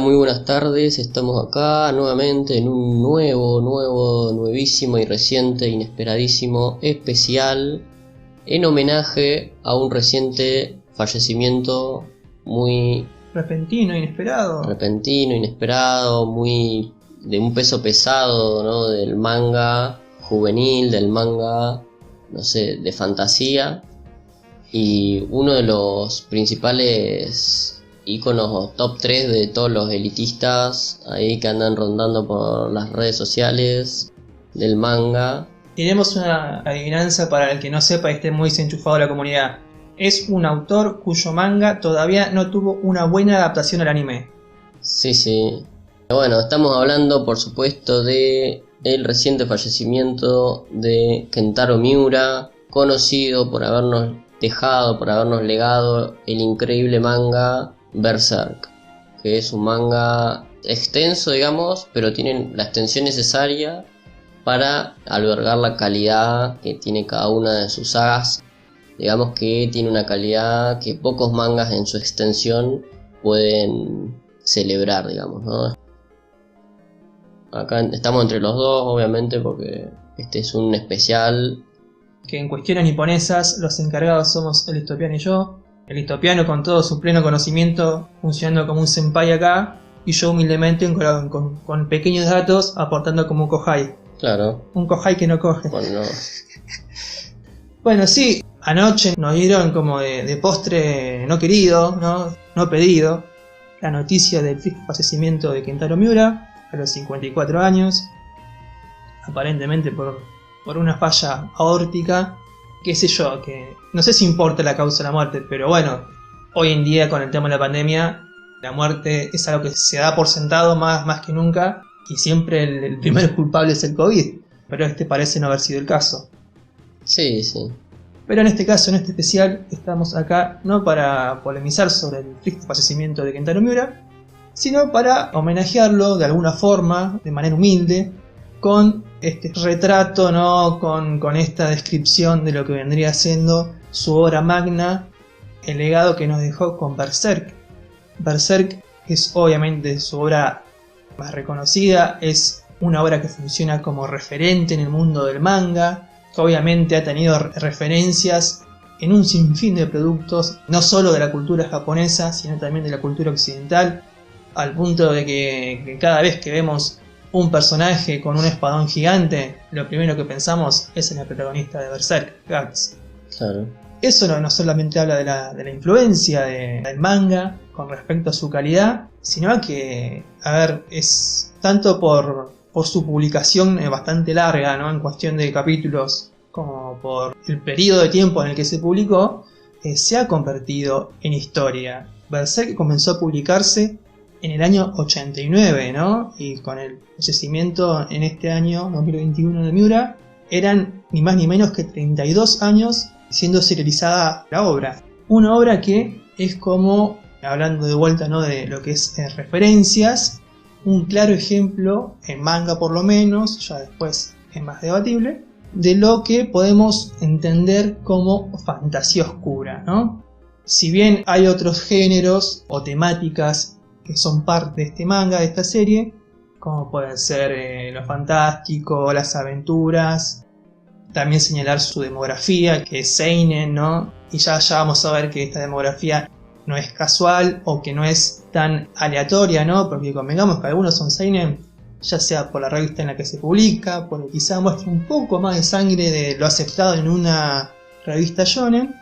Hola, muy buenas tardes. Estamos acá nuevamente en un nuevísimo y reciente, inesperadísimo especial en homenaje a un reciente fallecimiento muy repentino, inesperado, muy de un peso pesado, ¿no? Del manga juvenil, del manga, no sé, de fantasía, y uno de los principales íconos top 3 de todos los elitistas ahí que andan rondando por las redes sociales del manga. Tenemos una adivinanza para el que no sepa y esté muy desenchufado de la comunidad. Es un autor cuyo manga todavía no tuvo una buena adaptación al anime. Sí. Bueno, estamos hablando por supuesto de el reciente fallecimiento de Kentaro Miura, conocido por habernos dejado, por habernos legado el increíble manga Berserk, que es un manga extenso, digamos, pero tiene la extensión necesaria para albergar la calidad que tiene cada una de sus sagas. Digamos que tiene una calidad que pocos mangas en su extensión pueden celebrar, digamos, ¿no? Acá estamos entre los dos, obviamente, porque este es un especial. Que en cuestiones niponesas los encargados somos el Histopiano y yo. El Histopiano con todo su pleno conocimiento funcionando como un senpai acá, y yo humildemente con pequeños datos aportando como un kohai. Claro. Un kohai que no coge. Bueno, Bueno, sí, anoche nos dieron como de postre no querido, no pedido, la noticia del triste fallecimiento de Kentaro Miura a los 54 años, aparentemente por una falla aórtica, qué sé yo, que no sé si importa la causa de la muerte, pero bueno, hoy en día con el tema de la pandemia, la muerte es algo que se da por sentado más que nunca, y siempre el primer culpable es el COVID, pero este parece no haber sido el caso. sí. Pero en este caso, en este especial, estamos acá no para polemizar sobre el triste fallecimiento de Kentaro Miura, sino para homenajearlo de alguna forma, de manera humilde, con este retrato, ¿no? Con esta descripción de lo que vendría siendo su obra magna, el legado que nos dejó con Berserk. Berserk es obviamente su obra más reconocida, es una obra que funciona como referente en el mundo del manga, que obviamente ha tenido referencias en un sinfín de productos, no solo de la cultura japonesa, sino también de la cultura occidental, al punto de que cada vez que vemos un personaje con un espadón gigante, lo primero que pensamos es en el protagonista de Berserk, Guts. Claro. Eso no solamente habla de la influencia del manga con respecto a su calidad, sino que, es tanto por su publicación bastante larga, ¿no? En cuestión de capítulos, como por el periodo de tiempo en el que se publicó, se ha convertido en historia. Berserk comenzó a publicarse en el año 89, ¿no? Y con el fallecimiento en este año 2021 de Miura, eran ni más ni menos que 32 años siendo serializada la obra. Una obra que es como, hablando de vuelta, ¿no? De lo que es referencias, un claro ejemplo, en manga por lo menos, ya después es más debatible, de lo que podemos entender como fantasía oscura, ¿no? Si bien hay otros géneros o temáticas que son parte de este manga, de esta serie, como pueden ser lo fantástico, las aventuras, también señalar su demografía, que es seinen, ¿no? Y ya vamos a ver que esta demografía no es casual o que no es tan aleatoria, ¿no? Porque convengamos que algunos son seinen, ya sea por la revista en la que se publica, porque quizá muestra un poco más de sangre de lo aceptado en una revista shonen,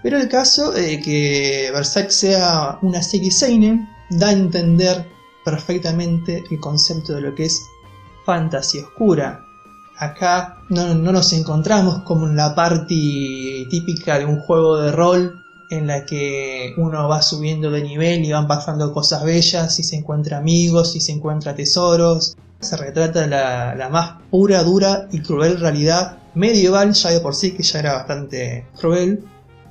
pero el caso de que Berserk sea una serie seinen da a entender perfectamente el concepto de lo que es fantasía oscura. Acá no nos encontramos como en la parte típica de un juego de rol en la que uno va subiendo de nivel y van pasando cosas bellas y se encuentra amigos y se encuentra tesoros. Se retrata la más pura, dura y cruel realidad medieval, ya de por sí que ya era bastante cruel,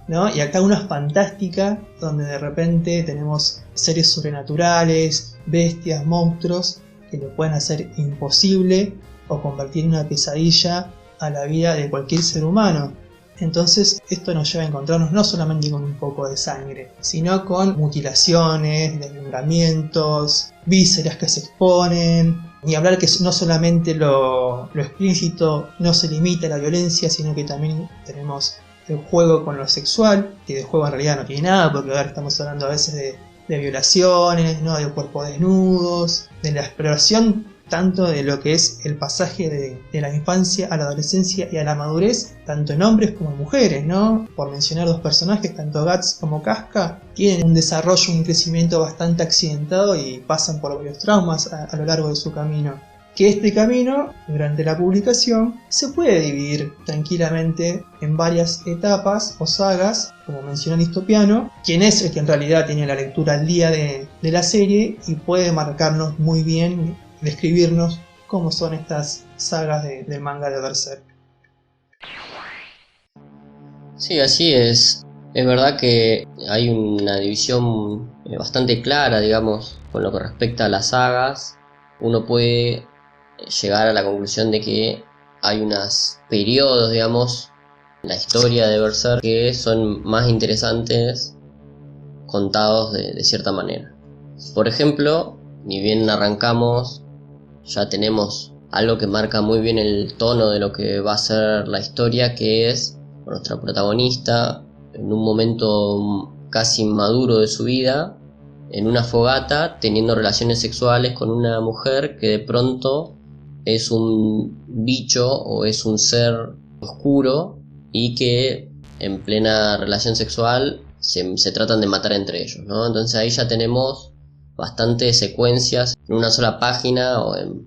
¿no? Y acá una fantástica donde de repente tenemos seres sobrenaturales, bestias, monstruos que lo pueden hacer imposible o convertir en una pesadilla a la vida de cualquier ser humano. Entonces esto nos lleva a encontrarnos no solamente con un poco de sangre, sino con mutilaciones, desmembramientos, vísceras que se exponen. Ni hablar que no solamente lo explícito no se limita a la violencia, sino que también tenemos el juego con lo sexual, que de juego en realidad no tiene nada, porque ahora estamos hablando a veces de violaciones, ¿no? De cuerpos desnudos, de la exploración tanto de lo que es el pasaje de la infancia a la adolescencia y a la madurez, tanto en hombres como en mujeres, ¿no? Por mencionar dos personajes, tanto Guts como Casca, tienen un desarrollo, un crecimiento bastante accidentado y pasan por varios traumas a lo largo de su camino. Que este camino, durante la publicación, se puede dividir tranquilamente en varias etapas o sagas, como mencionó Distopiano, quien es el que en realidad tiene la lectura al día de la serie y puede marcarnos muy bien, describirnos cómo son estas sagas del manga de Berserk. Sí, así es. Es verdad que hay una división bastante clara, digamos, con lo que respecta a las sagas. Uno puede llegar a la conclusión de que hay unos periodos, digamos, en la historia de Berserk que son más interesantes contados de cierta manera. Por ejemplo, ni bien arrancamos, ya tenemos algo que marca muy bien el tono de lo que va a ser la historia, que es nuestra protagonista en un momento casi maduro de su vida, en una fogata, teniendo relaciones sexuales con una mujer que de pronto es un bicho o es un ser oscuro y que en plena relación sexual se tratan de matar entre ellos, ¿no? Entonces ahí ya tenemos bastantes secuencias en una sola página o en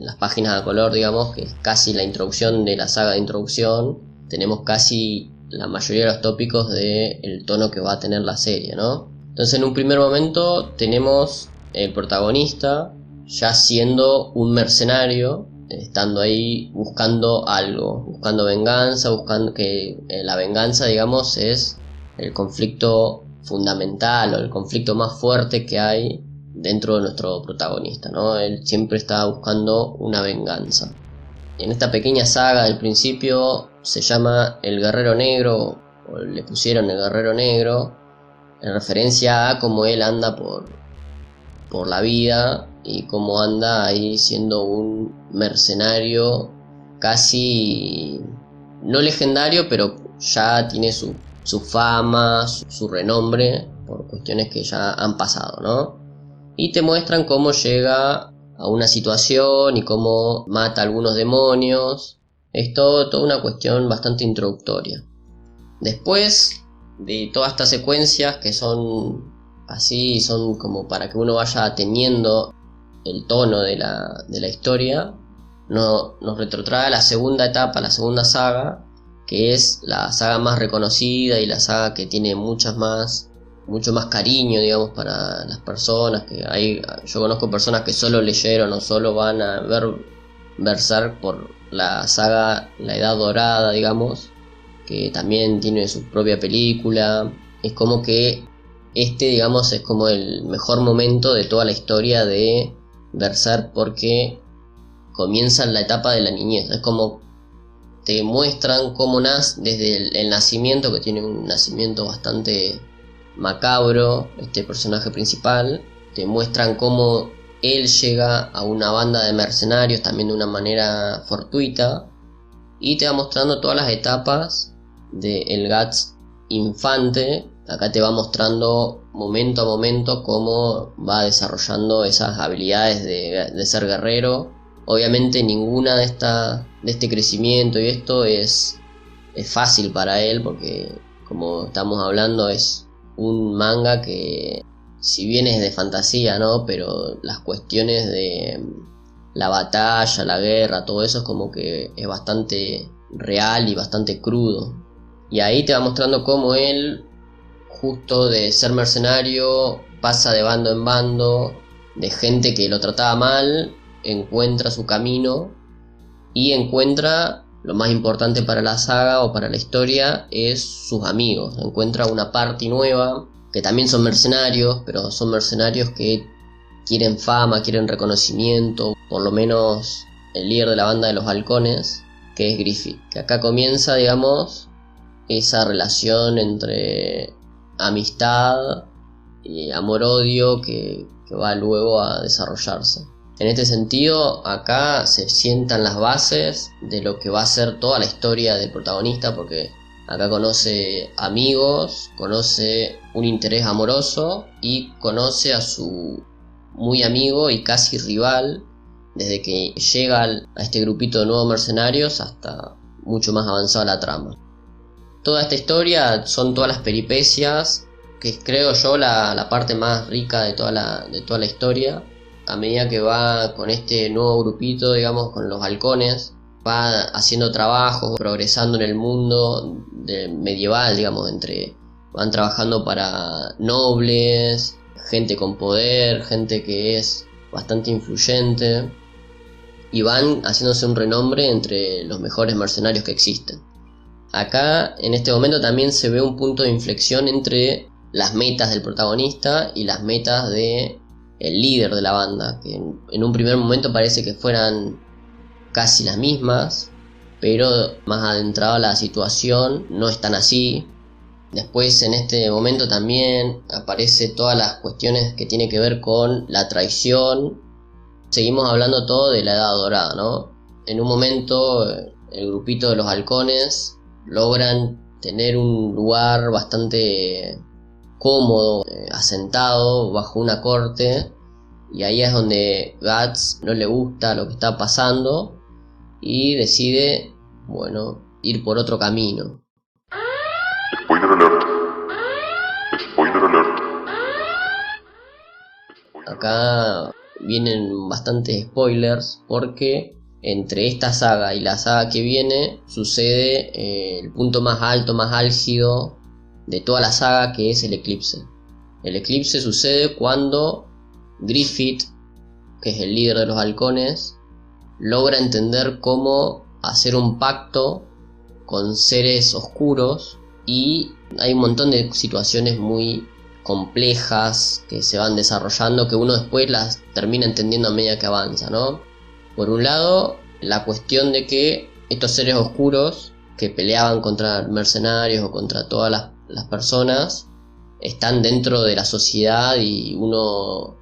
las páginas a color, digamos, que es casi la introducción de la saga de introducción. Tenemos casi la mayoría de los tópicos del tono que va a tener la serie, ¿no? Entonces en un primer momento tenemos el protagonista ya siendo un mercenario, estando ahí buscando algo, buscando venganza, buscando que la venganza, digamos, es el conflicto fundamental o el conflicto más fuerte que hay dentro de nuestro protagonista, ¿no? Él siempre está buscando una venganza. En esta pequeña saga del principio se llama El Guerrero Negro, o le pusieron El Guerrero Negro, en referencia a cómo él anda por la vida y cómo anda ahí siendo un mercenario casi no legendario, pero ya tiene su fama, su renombre por cuestiones que ya han pasado, ¿no? Y te muestran cómo llega a una situación y cómo mata a algunos demonios. Es toda una cuestión bastante introductoria. Después de todas estas secuencias que son así, son como para que uno vaya teniendo el tono de la historia, nos retrotrae a la segunda etapa, la segunda saga, que es la saga más reconocida y la saga que tiene mucho más cariño, digamos, para las personas. Yo conozco personas que solo leyeron o solo van a ver Berserk por la saga La Edad Dorada, digamos, que también tiene su propia película. Es como que digamos, es como el mejor momento de toda la historia de Berserk, porque comienza en la etapa de la niñez. Es como te muestran cómo nace desde el nacimiento, que tiene un nacimiento bastante macabro, este personaje principal. Te muestran cómo él llega a una banda de mercenarios también de una manera fortuita, y te va mostrando todas las etapas del Guts infante. Acá te va mostrando momento a momento cómo va desarrollando esas habilidades de ser guerrero. Obviamente ninguna de este crecimiento y esto es fácil para él, porque como estamos hablando es un manga que, si bien es de fantasía, ¿no? Pero las cuestiones de la batalla, la guerra, todo eso es como que es bastante real y bastante crudo. Y ahí te va mostrando cómo él, justo de ser mercenario, pasa de bando en bando, de gente que lo trataba mal, encuentra su camino y encuentra lo más importante para la saga o para la historia, es sus amigos. Encuentra una party nueva que también son mercenarios, pero son mercenarios que quieren fama, quieren reconocimiento. Por lo menos el líder de la banda de los halcones, que es Griffith, que acá comienza, digamos, esa relación entre amistad y amor-odio que va luego a desarrollarse. En este sentido, acá se sientan las bases de lo que va a ser toda la historia del protagonista, porque acá conoce amigos, conoce un interés amoroso y conoce a su muy amigo y casi rival desde que llega a este grupito de nuevos mercenarios hasta mucho más avanzada la trama. Toda esta historia son todas las peripecias, que es, creo yo, la parte más rica de toda la historia. A medida que va con este nuevo grupito, digamos, con los halcones, va haciendo trabajos, progresando en el mundo medieval, digamos, van trabajando para nobles, gente con poder, gente que es bastante influyente, y van haciéndose un renombre entre los mejores mercenarios que existen. Acá, en este momento, también se ve un punto de inflexión entre las metas del protagonista y las metas del líder de la banda, que en un primer momento parece que fueran casi las mismas, pero más adentrado a la situación no es tan así. Después, en este momento también aparece todas las cuestiones que tienen que ver con la traición. Seguimos hablando todo de la Edad Dorada, ¿no? En un momento el grupito de los halcones logran tener un lugar bastante cómodo, asentado bajo una corte, y ahí es donde Guts no le gusta lo que está pasando y decide, bueno, ir por otro camino. Spoiler alert. Spoiler alert. Acá vienen bastantes spoilers porque entre esta saga y la saga que viene sucede el punto más alto, más álgido de toda la saga, que es el eclipse. El eclipse sucede cuando Griffith, que es el líder de los halcones, logra entender cómo hacer un pacto con seres oscuros, y hay un montón de situaciones muy complejas que se van desarrollando, que uno después las termina entendiendo a medida que avanza, ¿no? Por un lado, la cuestión de que estos seres oscuros que peleaban contra mercenarios o contra todas las personas están dentro de la sociedad, y uno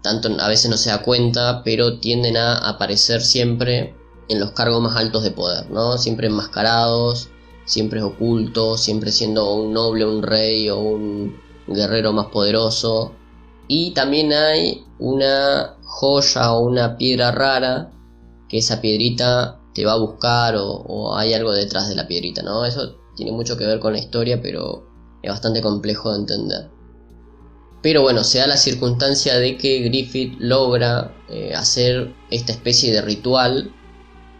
tanto a veces no se da cuenta, pero tienden a aparecer siempre en los cargos más altos de poder, ¿no? Siempre enmascarados, siempre ocultos, siempre siendo un noble, un rey o un guerrero más poderoso. Y también hay una joya o una piedra rara, que esa piedrita te va a buscar, o hay algo detrás de la piedrita, ¿no? Eso tiene mucho que ver con la historia, pero es bastante complejo de entender. Pero bueno, se da la circunstancia de que Griffith logra hacer esta especie de ritual,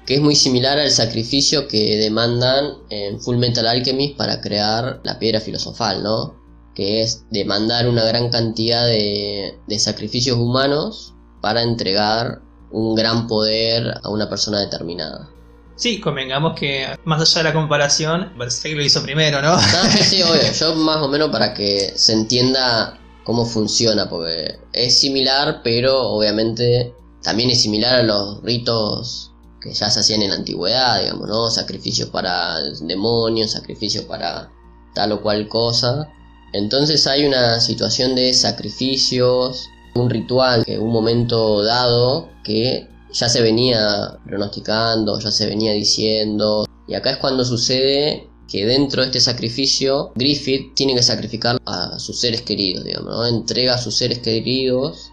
que es muy similar al sacrificio que demandan en Fullmetal Alchemist para crear la piedra filosofal, ¿no? Que es demandar una gran cantidad de sacrificios humanos para entregar un gran poder a una persona determinada. Sí, convengamos que más allá de la comparación, parece que lo hizo primero, ¿no? No, sí, obvio. Yo más o menos para que se entienda cómo funciona, porque es similar, pero obviamente también es similar a los ritos que ya se hacían en la antigüedad, digamos, ¿no? Sacrificios para demonios, sacrificios para tal o cual cosa. Entonces hay una situación de sacrificios, un ritual que en un momento dado que ya se venía pronosticando, ya se venía diciendo, y acá es cuando sucede que dentro de este sacrificio Griffith tiene que sacrificar a sus seres queridos, digamos, ¿no? Entrega a sus seres queridos,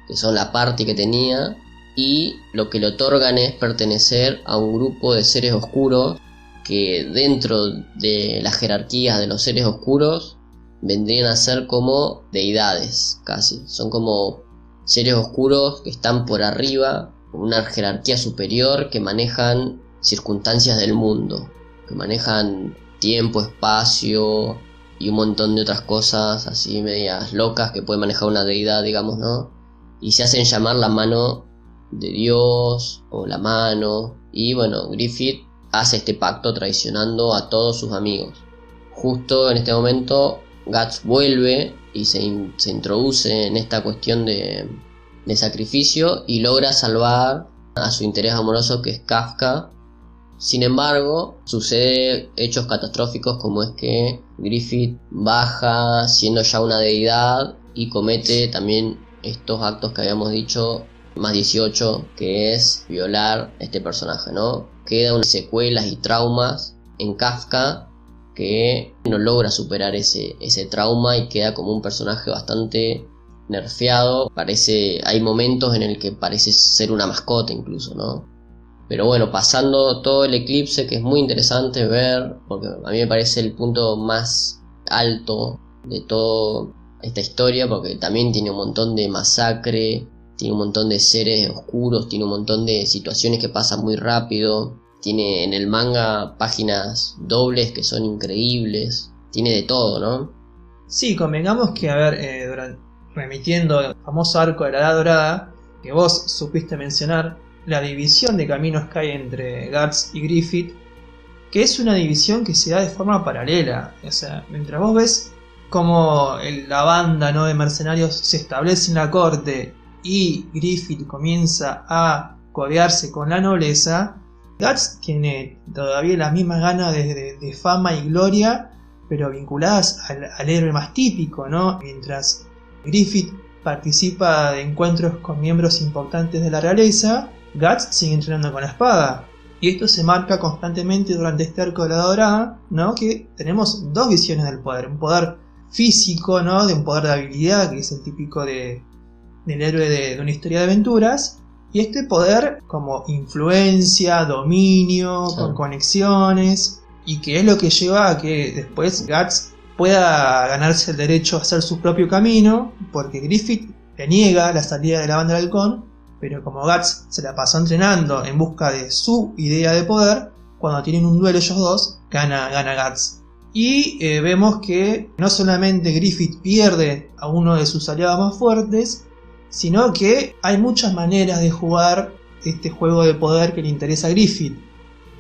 que son la party que tenía, y lo que le otorgan es pertenecer a un grupo de seres oscuros que dentro de las jerarquías de los seres oscuros vendrían a ser como deidades, casi. Son como seres oscuros que están por arriba, una jerarquía superior, que manejan circunstancias del mundo, que manejan tiempo, espacio y un montón de otras cosas así medias locas que puede manejar una deidad, digamos, ¿no? Y se hacen llamar la mano de Dios o la mano, y bueno, Griffith hace este pacto traicionando a todos sus amigos. Justo en este momento Guts vuelve y se introduce en esta cuestión de sacrificio y logra salvar a su interés amoroso, que es Kafka, Sin embargo, sucede hechos catastróficos como es que Griffith baja siendo ya una deidad y comete también estos actos que habíamos dicho, más 18, que es violar a este personaje, ¿no? Quedan unas secuelas y traumas en Kafka que no logra superar ese trauma y queda como un personaje bastante nerfeado. Hay momentos en el que parece ser una mascota incluso, ¿no? Pero bueno, pasando todo el eclipse, que es muy interesante ver, porque a mí me parece el punto más alto de toda esta historia, porque también tiene un montón de masacre, tiene un montón de seres oscuros, tiene un montón de situaciones que pasan muy rápido, tiene en el manga páginas dobles que son increíbles, tiene de todo, ¿no? Sí, convengamos que, a ver, remitiendo al famoso arco de la Edad Dorada, que vos supiste mencionar, la división de caminos que hay entre Guts y Griffith, que es una división que se da de forma paralela. O sea, mientras vos ves cómo la banda, ¿no?, de mercenarios se establece en la corte y Griffith comienza a codearse con la nobleza, Guts tiene todavía las mismas ganas de fama y gloria, pero vinculadas al héroe más típico, ¿no? Mientras Griffith participa de encuentros con miembros importantes de la realeza, Guts sigue entrenando con la espada. Y esto se marca constantemente durante este arco de la Dorada, ¿no? Que tenemos dos visiones del poder. Un poder físico, ¿no?, de un poder de habilidad, que es el típico del héroe de una historia de aventuras. Y este poder como influencia, dominio, Sí, con conexiones. Y que es lo que lleva a que después Guts pueda ganarse el derecho a hacer su propio camino. Porque Griffith le niega la salida de la banda del halcón. Pero como Guts se la pasó entrenando en busca de su idea de poder, cuando tienen un duelo ellos dos, gana Guts. Y vemos que no solamente Griffith pierde a uno de sus aliados más fuertes, sino que hay muchas maneras de jugar este juego de poder que le interesa a Griffith,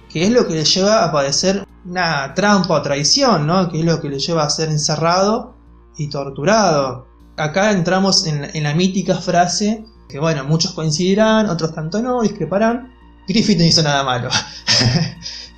que es lo que le lleva a padecer una trampa o traición, ¿no? Que es lo que le lleva a ser encerrado y torturado. Acá entramos en la mítica frase que, bueno, muchos coincidirán, otros tanto no, discreparán: Griffith no hizo nada malo.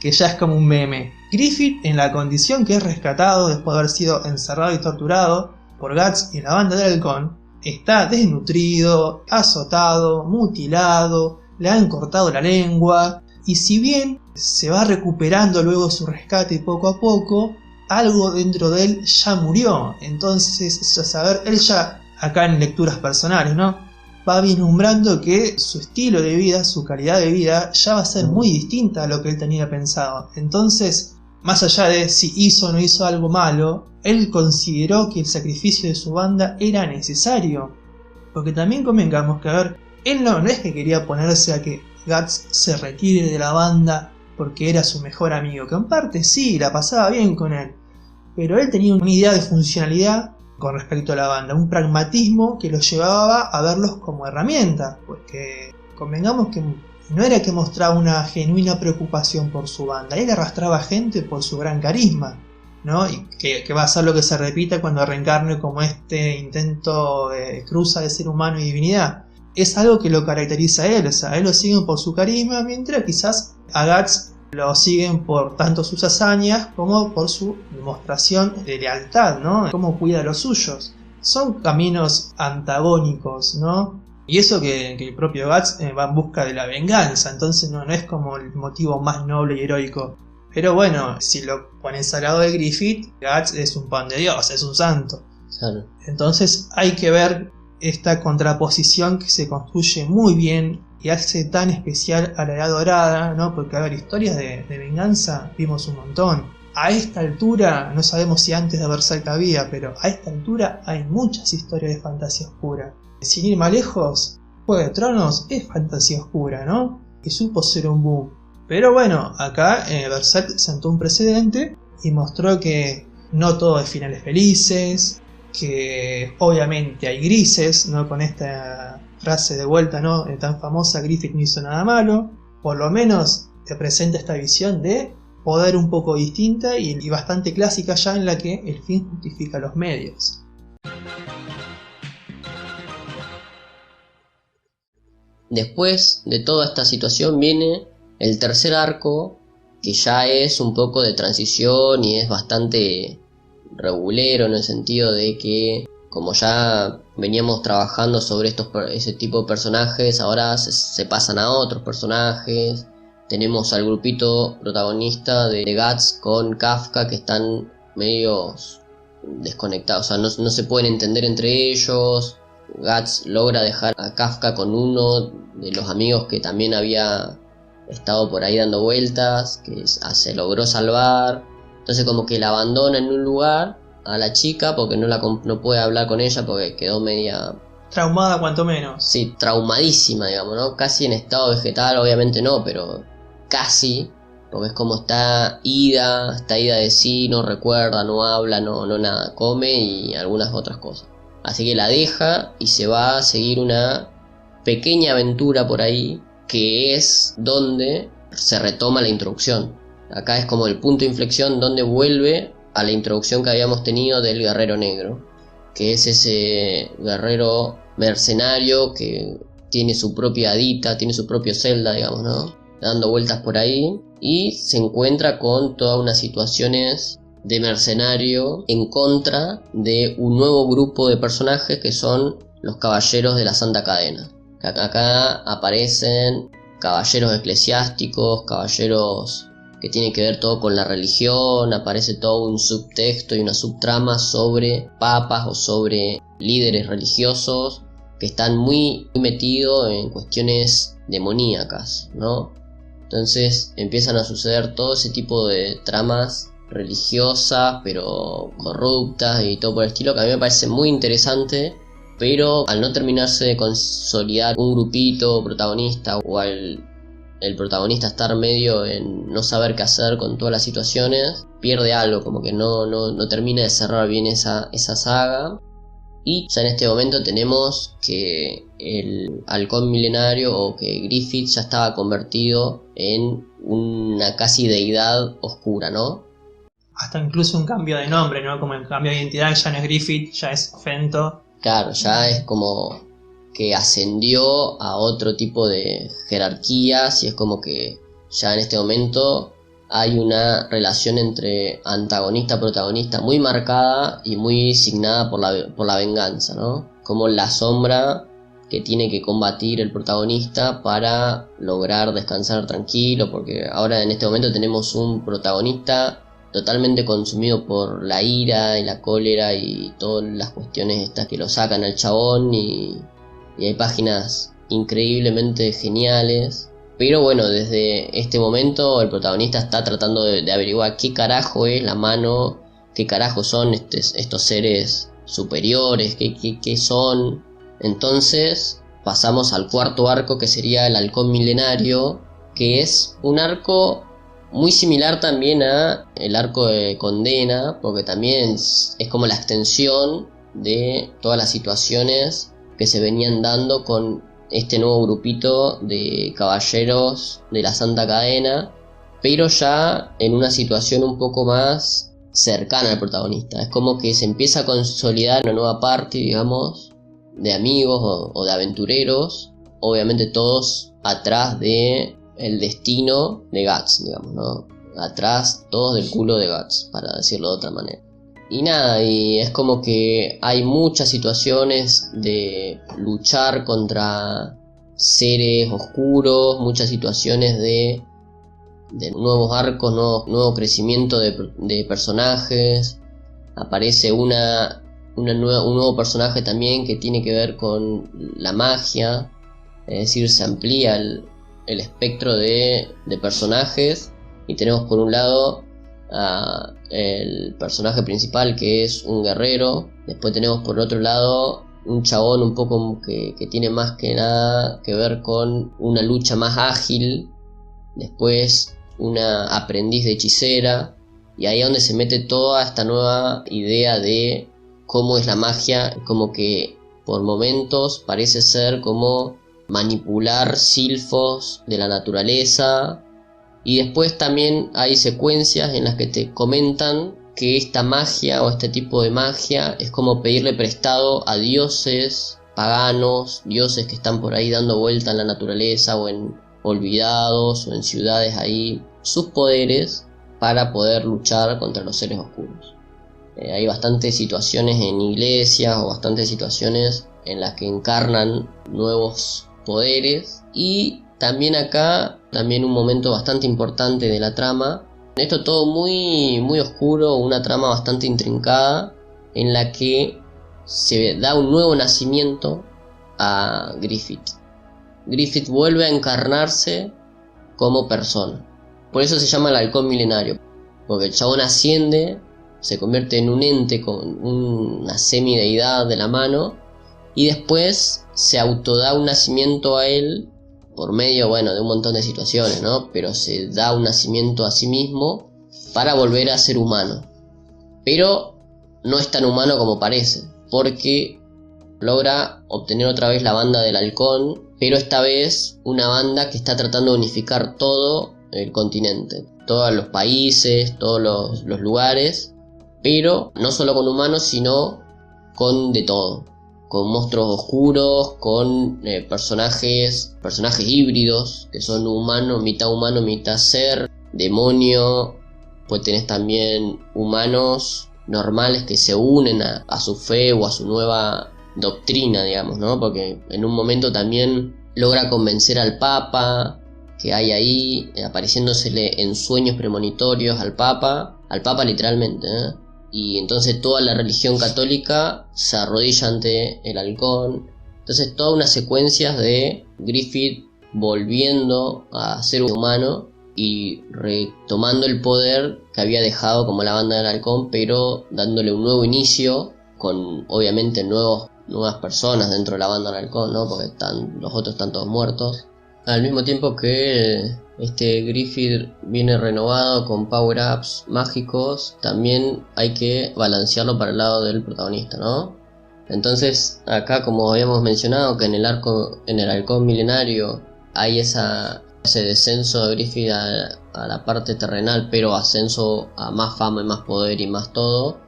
Que ya es como un meme. Griffith, en la condición que es rescatado después de haber sido encerrado y torturado por Guts y la banda del halcón, está desnutrido, azotado, mutilado, le han cortado la lengua, y si bien se va recuperando luego su rescate poco a poco, algo dentro de él ya murió. Entonces, ya saber, él ya, acá en lecturas personales, ¿no?, va vislumbrando que su estilo de vida, su calidad de vida, ya va a ser muy distinta a lo que él tenía pensado. Entonces, más allá de si hizo o no hizo algo malo, él consideró que el sacrificio de su banda era necesario. Porque también convengamos que, a ver, él no es que quería ponerse a que Guts se retire de la banda porque era su mejor amigo, que en parte sí, la pasaba bien con él, pero él tenía una idea de funcionalidad con respecto a la banda, un pragmatismo que los llevaba a verlos como herramienta, porque convengamos que no era que mostraba una genuina preocupación por su banda, él arrastraba gente por su gran carisma, ¿no? Y que va a ser lo que se repita cuando reencarne como este intento de cruza de ser humano y divinidad. Es algo que lo caracteriza a él, o sea, a él lo siguen por su carisma, mientras quizás a Guts lo siguen por tanto sus hazañas como por su demostración de lealtad, ¿no? Cómo cuida a los suyos. Son caminos antagónicos, ¿no? Y eso que el propio Guts va en busca de la venganza, entonces no es como el motivo más noble y heroico. Pero bueno, si lo pones al lado de Griffith, Guts es un pan de Dios, es un santo. claro. Entonces hay que ver esta contraposición que se construye muy bien y hace tan especial a la Edad Dorada, ¿no? Porque, a ver, historias de venganza vimos un montón. A esta altura, no sabemos si antes de Berserk había, pero a esta altura hay muchas historias de fantasía oscura. Sin ir más lejos, Juego de Tronos es fantasía oscura, ¿no? Que supo ser un boom. Pero bueno, acá Berserk sentó un precedente y mostró que no todo es finales felices, que obviamente hay grises, ¿no? Con esta frase de vuelta, ¿no?, tan famosa: Griffith no hizo nada malo. Por lo menos te presenta esta visión de poder un poco distinta y bastante clásica ya, en la que el fin justifica los medios. Después de toda esta situación viene el tercer arco, que ya es un poco de transición y es bastante regulero en el sentido de que como ya veníamos trabajando sobre ese tipo de personajes, ahora se pasan a otros personajes. Tenemos al grupito protagonista de Guts con Kafka que están medio desconectados, o sea, no se pueden entender entre ellos. Guts logra dejar a Kafka con uno de los amigos que también había estado por ahí dando vueltas, que se logró salvar. Entonces como que la abandona en un lugar a la chica porque no puede hablar con ella porque quedó media... Traumada cuanto menos. Sí, traumadísima, digamos, ¿no? Casi en estado vegetal, obviamente no, pero casi, porque es como está ida de sí, no recuerda, no habla, no nada, come y algunas otras cosas. Así que la deja y se va a seguir una pequeña aventura por ahí, que es donde se retoma la introducción. Acá es como el punto de inflexión donde vuelve a la introducción que habíamos tenido del guerrero negro, que es ese guerrero mercenario que tiene su propia hadita, tiene su propio Zelda, digamos, ¿no? Dando vueltas por ahí y se encuentra con todas unas situaciones de mercenario en contra de un nuevo grupo de personajes que son los caballeros de la Santa Cadena. Acá aparecen caballeros eclesiásticos, caballeros que tienen que ver todo con la religión, aparece todo un subtexto y una subtrama sobre papas o sobre líderes religiosos que están muy metidos en cuestiones demoníacas, ¿no? Entonces empiezan a suceder todo ese tipo de tramas religiosas pero corruptas y todo por el estilo, que a mí me parece muy interesante, pero al no terminarse de consolidar un grupito protagonista o el protagonista estar medio en no saber qué hacer con todas las situaciones, pierde algo, como que no termina de cerrar bien esa saga. Y ya en este momento tenemos que el halcón milenario o que Griffith ya estaba convertido en una casi deidad oscura, ¿no? Hasta incluso un cambio de nombre, ¿no? Como el cambio de identidad, ya no es Griffith, ya es Fento. Claro, ya es como que ascendió a otro tipo de jerarquías y es como que ya en este momento hay una relación entre antagonista-protagonista muy marcada y muy signada por la venganza, ¿no? Como la sombra que tiene que combatir el protagonista para lograr descansar tranquilo, porque ahora en este momento tenemos un protagonista totalmente consumido por la ira y la cólera y todas las cuestiones estas que lo sacan al chabón y hay páginas increíblemente geniales. Pero bueno, desde este momento el protagonista está tratando de averiguar qué carajo es la mano, qué carajo son estos seres superiores, qué son. Entonces pasamos al cuarto arco, que sería el halcón milenario, que es un arco muy similar también a el arco de Condena, porque también es como la extensión de todas las situaciones que se venían dando con este nuevo grupito de caballeros de la Santa Cadena, pero ya en una situación un poco más cercana al protagonista. Es como que se empieza a consolidar una nueva parte, digamos, de amigos o de aventureros, obviamente todos atrás de el destino de Guts, digamos, ¿no? Atrás todos del culo de Guts, para decirlo de otra manera. Y nada, y es como que hay muchas situaciones de luchar contra seres oscuros, muchas situaciones de nuevos arcos, nuevo crecimiento de personajes. Aparece un nuevo personaje también que tiene que ver con la magia, es decir, se amplía el espectro de personajes y tenemos por un lado el personaje principal, que es un guerrero. Después tenemos por otro lado un chabón un poco que tiene más que nada que ver con una lucha más ágil. Después una aprendiz de hechicera, y ahí es donde se mete toda esta nueva idea de cómo es la magia, como que por momentos parece ser como manipular silfos de la naturaleza. Y después también hay secuencias en las que te comentan que esta magia o este tipo de magia es como pedirle prestado a dioses paganos, dioses que están por ahí dando vuelta en la naturaleza o en olvidados o en ciudades ahí sus poderes para poder luchar contra los seres oscuros. Hay bastantes situaciones en iglesias o bastantes situaciones en las que encarnan nuevos poderes, y también acá, también un momento bastante importante de la trama. Esto todo muy, muy oscuro, una trama bastante intrincada en la que se da un nuevo nacimiento a Griffith. Griffith vuelve a encarnarse como persona. Por eso se llama el halcón milenario, porque el chabón asciende, se convierte en un ente con una semideidad de la mano, y después se autoda un nacimiento a él por medio, bueno, de un montón de situaciones, ¿no? Pero se da un nacimiento a sí mismo para volver a ser humano. Pero no es tan humano como parece, porque logra obtener otra vez la banda del halcón, pero esta vez una banda que está tratando de unificar todo el continente, todos los países, todos los lugares, pero no solo con humanos, sino con de todo, con monstruos oscuros, con personajes híbridos, que son humano, mitad ser, demonio. Pues tenés también humanos normales que se unen a su fe o a su nueva doctrina, digamos, ¿no? Porque en un momento también logra convencer al Papa, que hay ahí, apareciéndosele en sueños premonitorios al Papa literalmente, ¿eh? Y entonces toda la religión católica se arrodilla ante el halcón. Entonces toda una secuencia de Griffith volviendo a ser humano y retomando el poder que había dejado como la banda del halcón, pero dándole un nuevo inicio con obviamente nuevas personas dentro de la banda del halcón, ¿no? Porque los otros están todos muertos. Al mismo tiempo que este Griffith viene renovado con power-ups mágicos, también hay que balancearlo para el lado del protagonista, ¿no? Entonces acá, como habíamos mencionado, que en el halcón milenario hay ese descenso de Griffith a la parte terrenal, pero ascenso a más fama y más poder y más todo.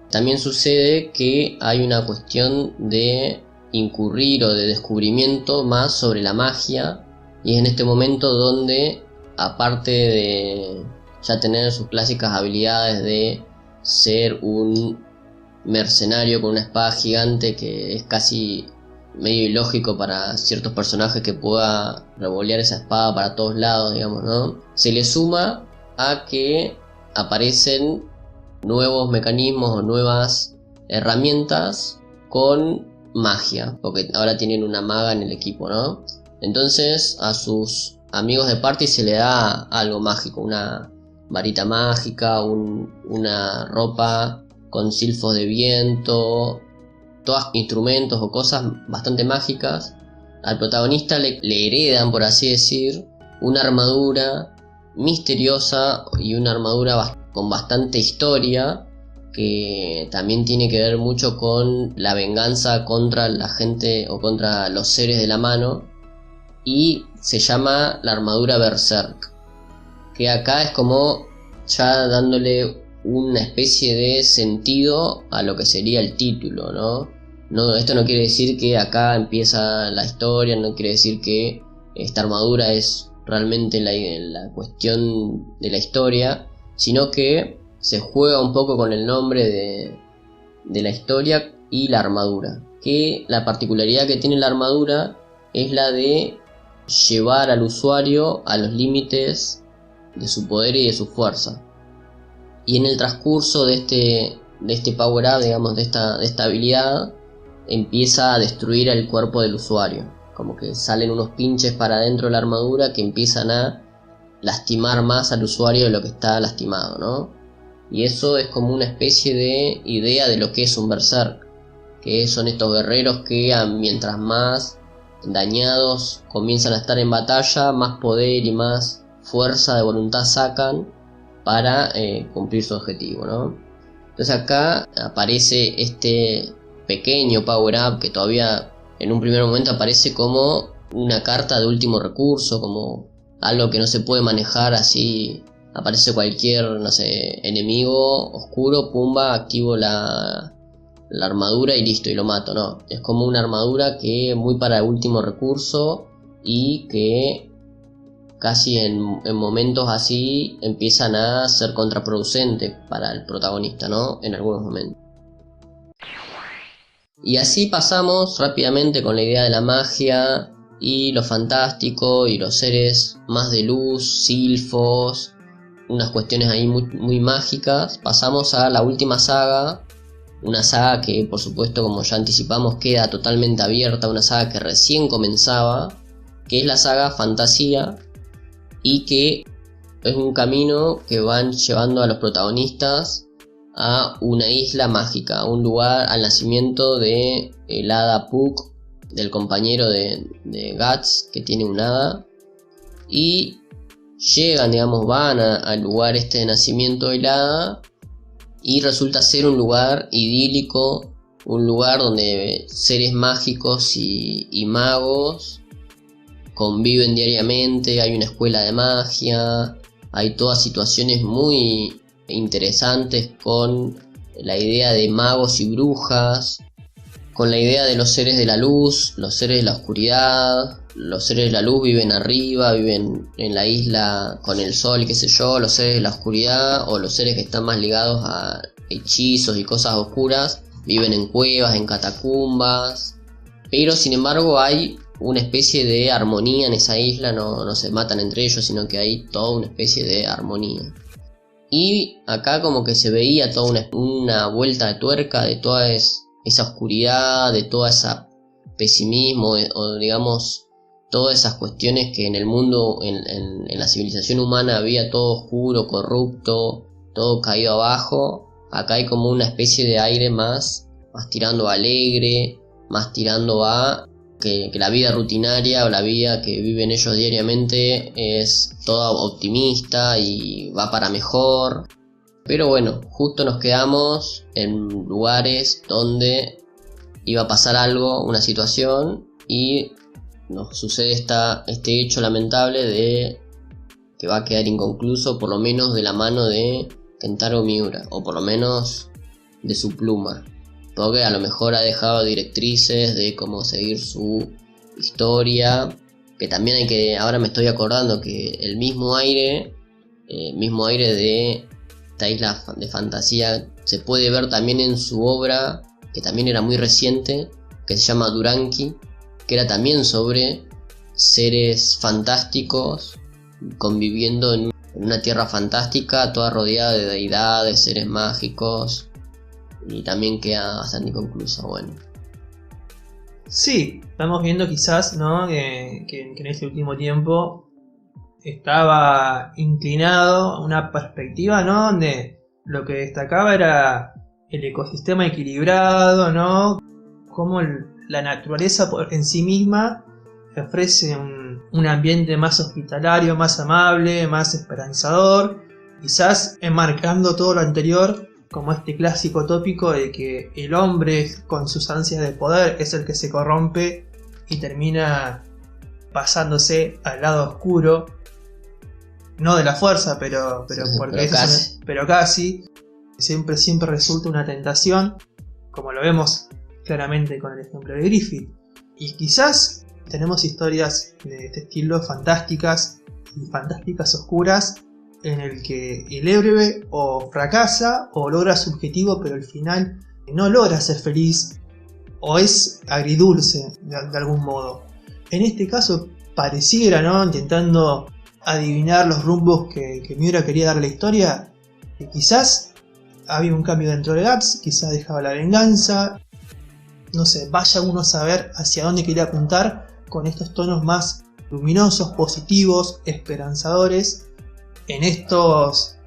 También sucede que hay una cuestión de incurrir o de descubrimiento más sobre la magia, y es en este momento donde, aparte de ya tener sus clásicas habilidades de ser un mercenario con una espada gigante, que es casi medio ilógico para ciertos personajes que pueda revolear esa espada para todos lados, digamos, ¿no? Se le suma a que aparecen nuevos mecanismos o nuevas herramientas con magia, porque ahora tienen una maga en el equipo, ¿no? Entonces a sus amigos de party se le da algo mágico, una varita mágica, una ropa con silfos de viento, todos instrumentos o cosas bastante mágicas. Al protagonista le heredan, por así decir, una armadura misteriosa y una armadura con bastante historia, que también tiene que ver mucho con la venganza contra la gente o contra los seres de la mano, y se llama la armadura Berserk, que acá es como ya dándole una especie de sentido a lo que sería el título, ¿no? Esto no quiere decir que acá empieza la historia, no quiere decir que esta armadura es realmente la cuestión de la historia, sino que se juega un poco con el nombre de la historia y la armadura. Que la particularidad que tiene la armadura es la de llevar al usuario a los límites de su poder y de su fuerza. Y en el transcurso de este power up, digamos, de esta habilidad, empieza a destruir el cuerpo del usuario. Como que salen unos pinches para adentro de la armadura que empiezan a lastimar más al usuario de lo que está lastimado, ¿no? Y eso es como una especie de idea de lo que es un berserk, que son estos guerreros que mientras más dañados comienzan a estar en batalla, más poder y más fuerza de voluntad sacan para cumplir su objetivo, ¿no? Entonces acá aparece este pequeño power up que todavía en un primer momento aparece como una carta de último recurso, como algo que no se puede manejar así. Aparece cualquier, no sé, enemigo oscuro, pumba, activo la armadura y listo, y lo mato, no. Es como una armadura que es muy para último recurso y que casi en momentos así empiezan a ser contraproducentes para el protagonista, ¿no? En algunos momentos. Y así pasamos rápidamente con la idea de la magia y lo fantástico y los seres más de luz, silfos, unas cuestiones ahí muy mágicas. Pasamos a la última saga, una saga que por supuesto, como ya anticipamos, queda totalmente abierta, una saga que recién comenzaba, que es la saga Fantasía, y que es un camino que van llevando a los protagonistas a una isla mágica, a un lugar, al nacimiento de el hada Puck, del compañero de Guts, que tiene un hada, y llegan, digamos, van al lugar este de nacimiento del hada, y resulta ser un lugar idílico, un lugar donde seres mágicos y magos conviven diariamente, hay una escuela de magia, hay todas situaciones muy interesantes con la idea de magos y brujas, con la idea de los seres de la luz, los seres de la oscuridad. Los seres de la luz viven arriba, viven en la isla con el sol, qué sé yo. Los seres de la oscuridad, o los seres que están más ligados a hechizos y cosas oscuras, viven en cuevas, en catacumbas. Pero sin embargo hay una especie de armonía en esa isla, no se matan entre ellos, sino que hay toda una especie de armonía. Y acá como que se veía toda una vuelta de tuerca de toda esa oscuridad, de todo ese pesimismo, o digamos todas esas cuestiones que en el mundo, en la civilización humana había todo oscuro, corrupto, todo caído abajo. Acá hay como una especie de aire más tirando a alegre, más tirando a que la vida rutinaria o la vida que viven ellos diariamente es toda optimista y va para mejor. Pero bueno, justo nos quedamos en lugares donde iba a pasar algo, una situación, y nos sucede este hecho lamentable de que va a quedar inconcluso, por lo menos de la mano de Kentaro Miura, o por lo menos de su pluma, porque a lo mejor ha dejado directrices de cómo seguir su historia, que también ahora me estoy acordando que el mismo aire de esta isla de fantasía se puede ver también en su obra, que también era muy reciente, que se llama Duranki, que era también sobre seres fantásticos conviviendo en una tierra fantástica, toda rodeada de deidades, seres mágicos, y también queda bastante inconcluso. Bueno, sí, estamos viendo quizás, ¿no? que en este último tiempo estaba inclinado a una perspectiva, ¿no? Donde lo que destacaba era el ecosistema equilibrado, ¿no? Cómo la naturaleza en sí misma ofrece un ambiente más hospitalario, más amable, más esperanzador, quizás enmarcando todo lo anterior como este clásico tópico de que el hombre con sus ansias de poder es el que se corrompe y termina pasándose al lado oscuro, no de la fuerza, pero casi. Siempre resulta una tentación, como lo vemos claramente con el ejemplo de Griffith. Y quizás tenemos historias de este estilo fantásticas y fantásticas oscuras, en el que el héroe o fracasa o logra su objetivo, pero al final no logra ser feliz, o es agridulce de algún modo. En este caso pareciera, ¿no? Intentando adivinar los rumbos que Miura quería darle a la historia, que quizás había un cambio dentro de Guts, quizás dejaba la venganza, no sé, vaya uno a saber hacia dónde quería apuntar con estos tonos más luminosos, positivos, esperanzadores, en estos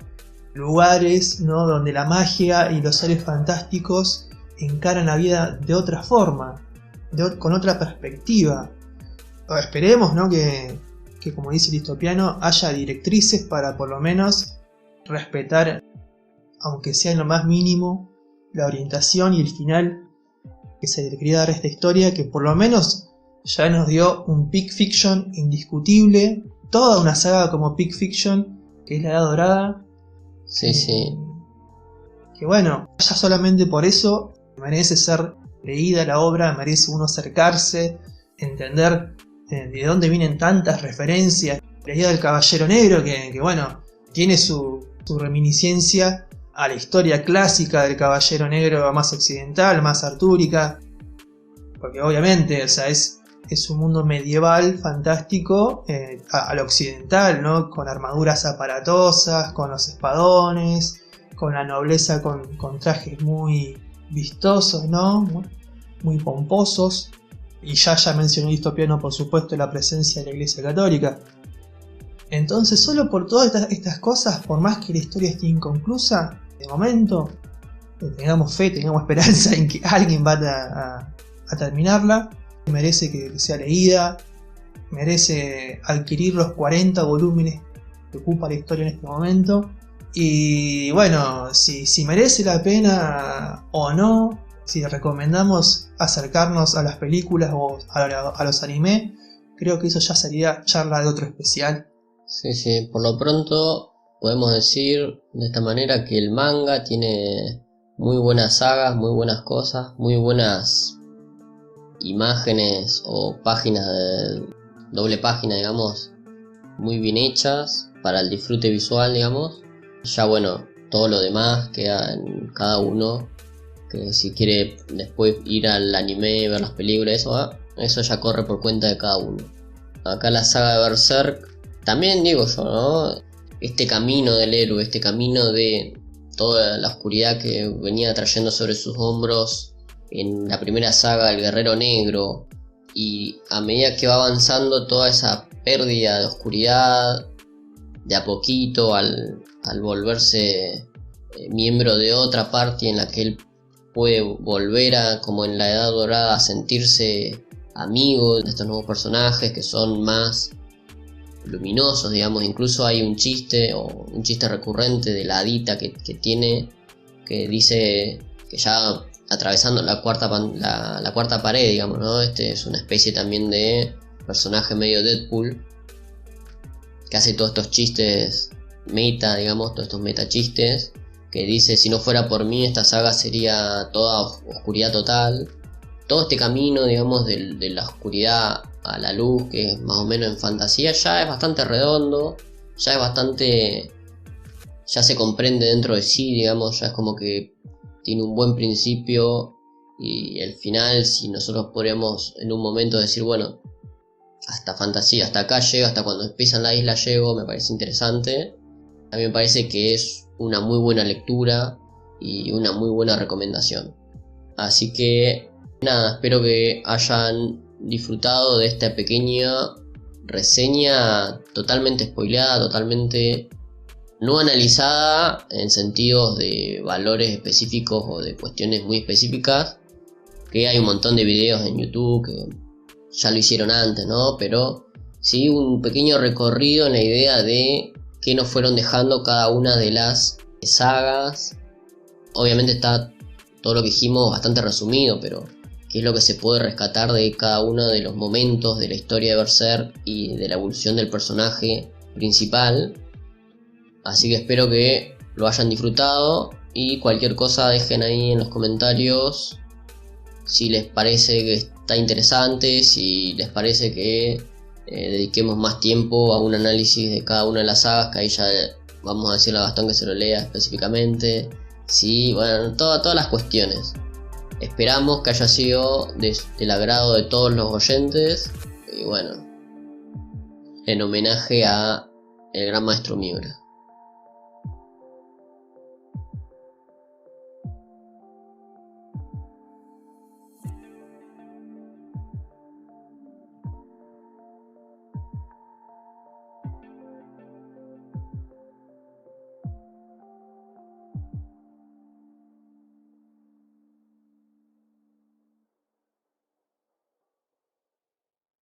lugares, ¿no? Donde la magia y los seres fantásticos encaran la vida de otra forma, con otra perspectiva. Esperemos, ¿no? que como dice el Distopiano, haya directrices para por lo menos respetar, aunque sea en lo más mínimo, la orientación y el final que se le quería dar a esta historia, que por lo menos ya nos dio un Peak Fiction indiscutible, toda una saga como Peak Fiction, que es la Edad Dorada. Sí. Que bueno, ya solamente por eso merece ser leída la obra, merece uno acercarse, entender de dónde vienen tantas referencias, La idea del Caballero Negro, que bueno, tiene su reminiscencia a la historia clásica del Caballero Negro más occidental, más artúrica, porque obviamente, o sea, es un mundo medieval fantástico al occidental, ¿no? Con armaduras aparatosas, con los espadones, con la nobleza con trajes muy vistosos, ¿no? Muy pomposos. Y ya mencioné Distopiano, por supuesto, la presencia de la Iglesia Católica. Entonces, solo por todas estas cosas, por más que la historia esté inconclusa, de momento, tengamos fe, tengamos esperanza en que alguien va a terminarla. Merece que sea leída, merece adquirir los 40 volúmenes que ocupa la historia en este momento. Y bueno, si merece la pena o no, si recomendamos acercarnos a las películas o a los anime, creo que eso ya sería charla de otro especial. Sí, por lo pronto podemos decir de esta manera que el manga tiene muy buenas sagas, muy buenas cosas, muy buenas imágenes o páginas de doble página, digamos, muy bien hechas para el disfrute visual, digamos. Ya bueno, todo lo demás queda en cada uno, que si quiere después ir al anime, ver las películas, eso ya corre por cuenta de cada uno. Acá la saga de Berserk, también digo yo, ¿no? Este camino del héroe, este camino de toda la oscuridad que venía trayendo sobre sus hombros en la primera saga, el Guerrero Negro, y a medida que va avanzando toda esa pérdida de oscuridad, de a poquito al volverse miembro de otra parte en la que él puede volver a, como en la Edad Dorada, a sentirse amigo de estos nuevos personajes que son más luminosos, digamos. Incluso hay un chiste recurrente de la hadita que tiene, que dice que ya atravesando la cuarta pared, digamos, ¿no? Este es una especie también de personaje medio Deadpool, que hace todos estos chistes meta, digamos, todos estos meta chistes, que dice: si no fuera por mí esta saga sería toda oscuridad total. Todo este camino, digamos, de la oscuridad a la luz, que es más o menos en fantasía, ya es bastante redondo, ya se comprende dentro de sí, digamos, ya es como que tiene un buen principio, y el final, si nosotros podríamos en un momento decir, bueno, hasta fantasía, hasta acá llego, hasta cuando empiezan la isla llego, me parece interesante. A mí me parece que es una muy buena lectura y una muy buena recomendación. Así que nada, espero que hayan disfrutado de esta pequeña reseña totalmente spoileada, totalmente no analizada en sentidos de valores específicos o de cuestiones muy específicas, que hay un montón de videos en YouTube que ya lo hicieron antes, ¿no? Pero sí un pequeño recorrido en la idea de qué nos fueron dejando cada una de las sagas. Obviamente está todo lo que dijimos bastante resumido, pero qué es lo que se puede rescatar de cada uno de los momentos de la historia de Berserk y de la evolución del personaje principal. Así que espero que lo hayan disfrutado, y cualquier cosa dejen ahí en los comentarios si les parece que está interesante, si les parece que dediquemos más tiempo a un análisis de cada una de las sagas, que ahí ya vamos a decirle a Gastón que se lo lea específicamente. Sí, bueno, todas las cuestiones. Esperamos que haya sido del agrado de todos los oyentes, y bueno, en homenaje a el gran maestro Miura.